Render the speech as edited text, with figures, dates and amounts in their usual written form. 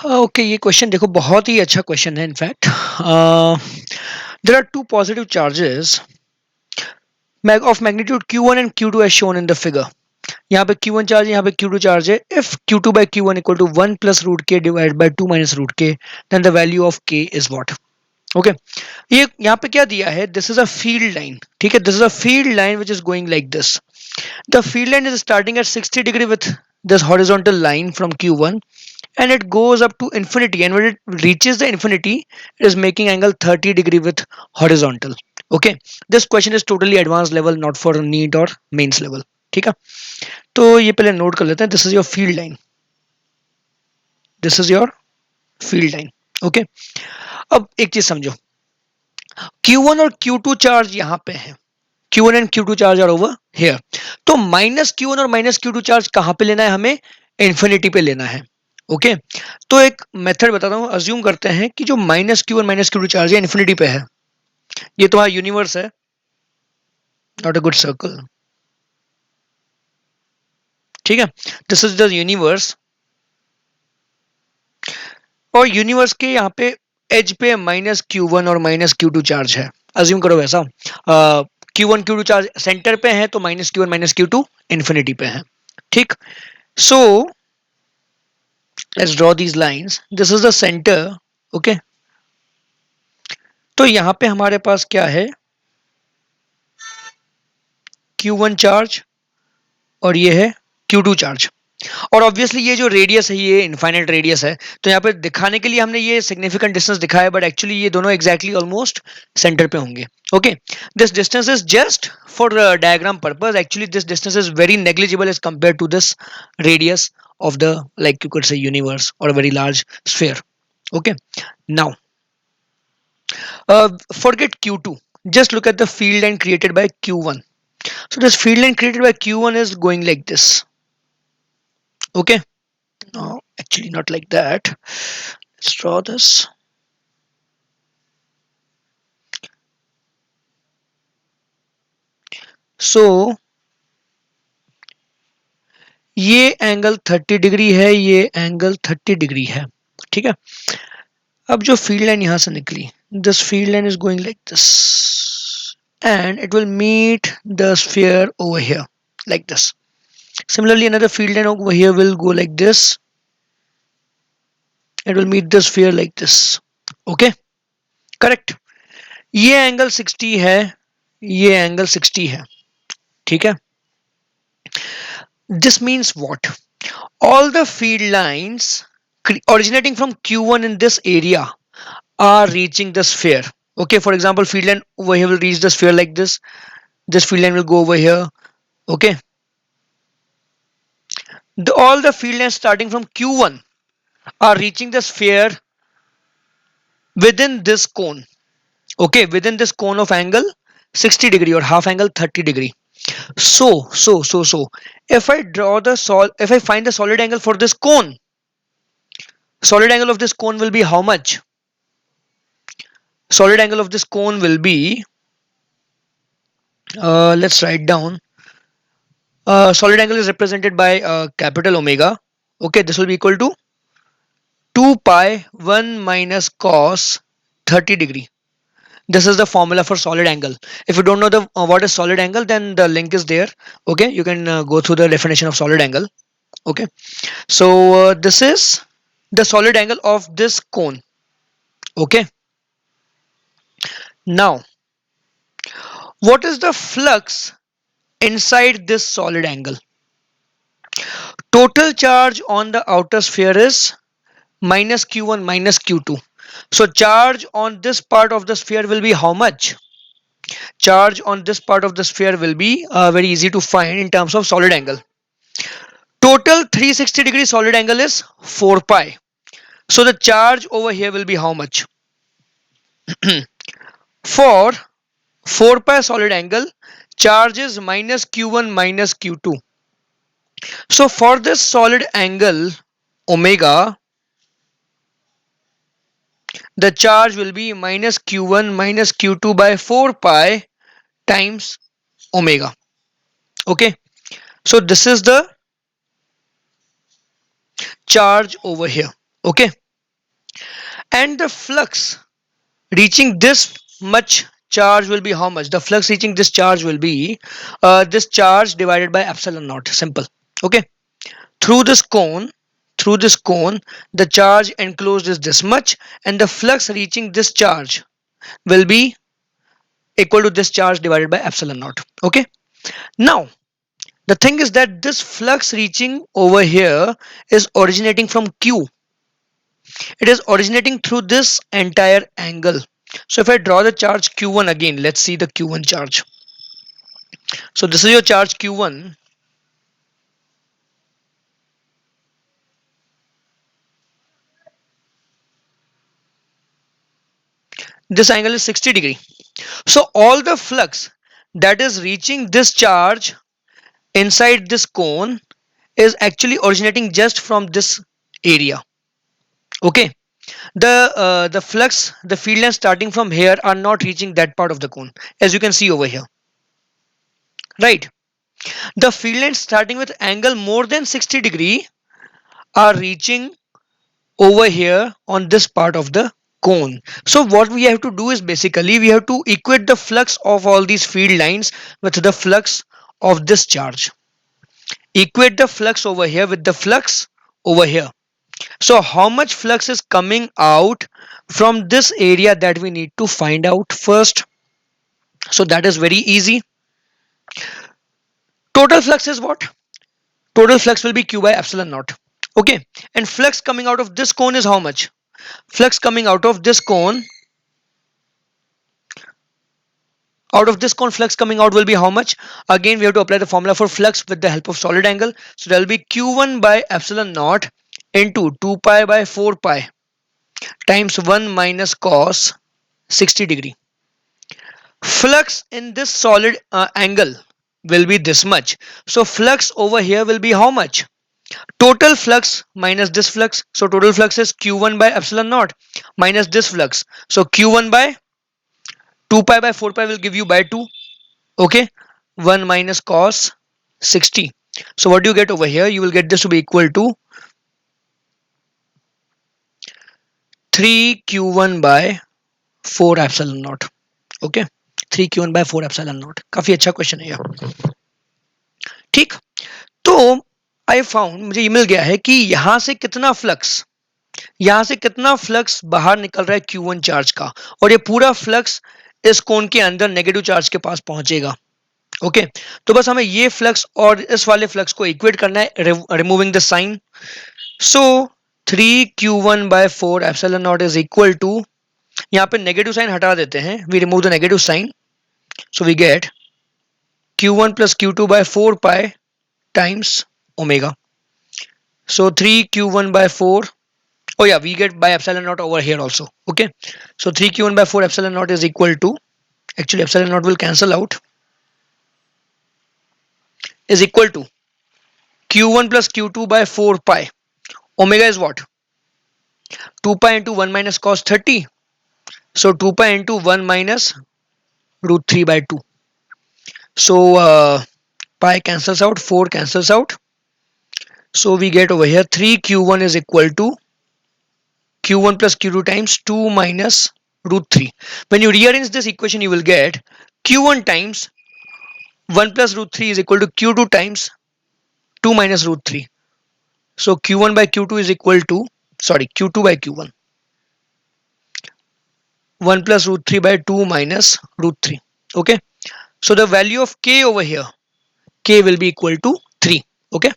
Okay, ये question देखो बहुत ही अच्छा क्वेश्चन है in fact. There are two positive charges of magnitude Q1 and Q2 as shown in the figure. यहाँ पे Q1 चार्ज है, यहाँ पे Q2 चार्ज है. If Q2 by Q1 equal to 1 plus root k divided by 2 minus root k, then the value of k is what? Okay ये यहाँ पे क्या दिया है, this is a field line. ठीक है, this is a field line which is going like this. The field line is starting at 60 degree with this horizontal line from Q1, and it goes up to infinity, and when it reaches the infinity it is making angle 30 degree with horizontal. Okay, this question is totally advanced level, not for NEET or mains level. ठीक है, तो ये पहले note कर लेते हैं. This is your field line, this is your field line. Okay, अब एक चीज समझो, Q1 और Q2 चार्ज यहाँ पे है. Q1 and Q2 charge are over here. तो माइनस Q1 और माइनस Q2 चार्ज कहां पे लेना है, हमें इन्फिनिटी पे लेना है. ओके तो एक मेथड बताता हूं. अज्यूम करते हैं कि जो minus Q1 minus Q2 charge है इन्फिनिटी पे है. ये तुम्हारा यूनिवर्स है, नॉट अ गुड सर्कल. ठीक है, दिस इज द यूनिवर्स. और यूनिवर्स के यहाँ पे एज पे माइनस Q1 और माइनस Q2 चार्ज है. अज्यूम करो वैसा. Q1 Q2 चार्ज सेंटर पे है, तो minus Q1 minus Q2 infinity पे है. ठीक, सो let's draw these lines. This is the center. Okay, तो यहां पे हमारे पास क्या है, Q1 चार्ज और ये है Q2 चार्ज. और ऑब्वियसली ये जो रेडियस है ये इनफाइनाइट रेडियस है, तो यहाँ पे दिखाने के लिए हमने ये सिग्निफिकेंट डिस्टेंस दिखाया, बट एक्चुअली ये दोनों एग्जैक्टली ऑलमोस्ट सेंटर पे होंगे. Okay, this distance is just for diagram purpose. Actually this distance is very negligible as compare to this radius of the, like you could say, universe or a very large sphere. Okay, now forget Q2, just look at the field line created by Q1. So this field line created by Q1 is going like this. Okay, no, actually not like that. Let's draw this. So ये angle 30 degree है, ये angle 30 degree है. ठीक है, अब जो field line यहां से निकली, this field line is going like this, and it will meet the sphere over here like this. Similarly, another field line over here will go like this. It will meet the sphere like this. Okay, correct. ये angle 60 है, ये angle 60 है. ठीक है, this means what? All the field lines originating from Q1 in this area are reaching the sphere. Okay, for example, field line over here will reach the sphere like this. This field line will go over here. Okay, all the field lines starting from Q1 are reaching the sphere within this cone. Okay, within this cone of angle 60 degree or half angle 30 degree. So if I draw the if I find the solid angle for this cone, solid angle of this cone will be how much? Solid angle of this cone will be, let's write down. Solid angle is represented by capital omega. Okay, this will be equal to 2 pi 1 minus cos 30 degree. This is the formula for solid angle. If you don't know the what is solid angle, then the link is there. Okay, you can go through the definition of solid angle. Okay, so this is the solid angle of this cone. Okay, now what is the flux inside this solid angle? Total charge on the outer sphere is minus Q1 minus Q2. So charge on this part of the sphere will be how much? Charge on this part of the sphere will be very easy to find in terms of solid angle. Total 360 degree solid angle is 4 pi. So the charge over here will be how much? For 4 pi solid angle, charge is minus Q1 minus Q2. So for this solid angle omega, the charge will be minus Q1 minus Q2 by 4 pi times omega. Okay, so this is the charge over here. Okay, and the flux reaching this much charge will be how much? The flux reaching this charge will be this charge divided by epsilon naught. Simple. Okay. Through this cone, the charge enclosed is this much, and the flux reaching this charge will be equal to this charge divided by epsilon naught. Okay. Now the thing is that this flux reaching over here is originating from Q. It is originating through this entire angle. So if I draw the charge Q1 again, let's see the Q1 charge. So this is your charge Q1. This angle is 60 degree. So all the flux that is reaching this charge inside this cone is actually originating just from this area. Okay. The flux, the field lines starting from here are not reaching that part of the cone, as you can see over here. Right. The field lines starting with angle more than 60 degree are reaching over here on this part of the cone. So what we have to do is basically we have to equate the flux of all these field lines with the flux of this charge. Equate the flux over here with the flux over here. So how much flux is coming out from this area that we need to find out first. So that is very easy. Total flux is what? Total flux will be Q by epsilon naught. Okay. And flux coming out of this cone is how much? Flux coming out of this cone, flux coming out will be how much? Again, we have to apply the formula for flux with the help of solid angle. So that will be Q1 by epsilon naught into 2 pi by 4 pi times 1 minus cos 60 degree. Flux in this solid angle will be this much. So flux over here will be how much? Total flux minus this flux. So total flux is Q1 by epsilon naught minus this flux. So Q1 by 2 pi by 4 pi will give you by 2. Okay. 1 minus cos 60. So what do you get over here? You will get this to be equal to 3Q1 by 4 epsilon naught. Okay. 3Q1 by 4 epsilon naught. काफी अच्छा question है यह. ठीक. तो I found, मुझे ये मिल गया है कि यहां से कितना फ्लक्स बाहर निकल रहा है Q1 चार्ज का, और ये पूरा फ्लक्स इस कोन के अंदर नेगेटिव चार्ज के पास पहुंचेगा. ओके. तो बस हमें ये फ्लक्स और इस वाले फ्लक्स को इक्वेट करना है, removing the sign. So 3Q1 by 4 epsilon naught is equal to, यहाँ पे नेगेटिव साइन हटा देते हैं, we remove the negative sign. So we get Q1 plus Q2 by 4 pi times omega. So 3Q1 by 4. Oh yeah, we get by epsilon naught over here also. Okay. So 3Q1 by 4 epsilon naught is equal to, actually epsilon naught will cancel out, is equal to Q1 plus Q2 by 4 pi. Omega is what? 2 pi into 1 minus cos 30. So 2 pi into 1 minus root 3 by 2. So pi cancels out, 4 cancels out. So we get over here 3Q1 is equal to Q1 plus Q2 times 2 minus root 3. When you rearrange this equation, you will get Q1 times 1 plus root 3 is equal to Q2 times 2 minus root 3. So Q1 by Q2 is equal to, sorry, Q2 by Q1. 1 plus root 3 by 2 minus root 3. Okay. So the value of K over here, K will be equal to 3. Okay.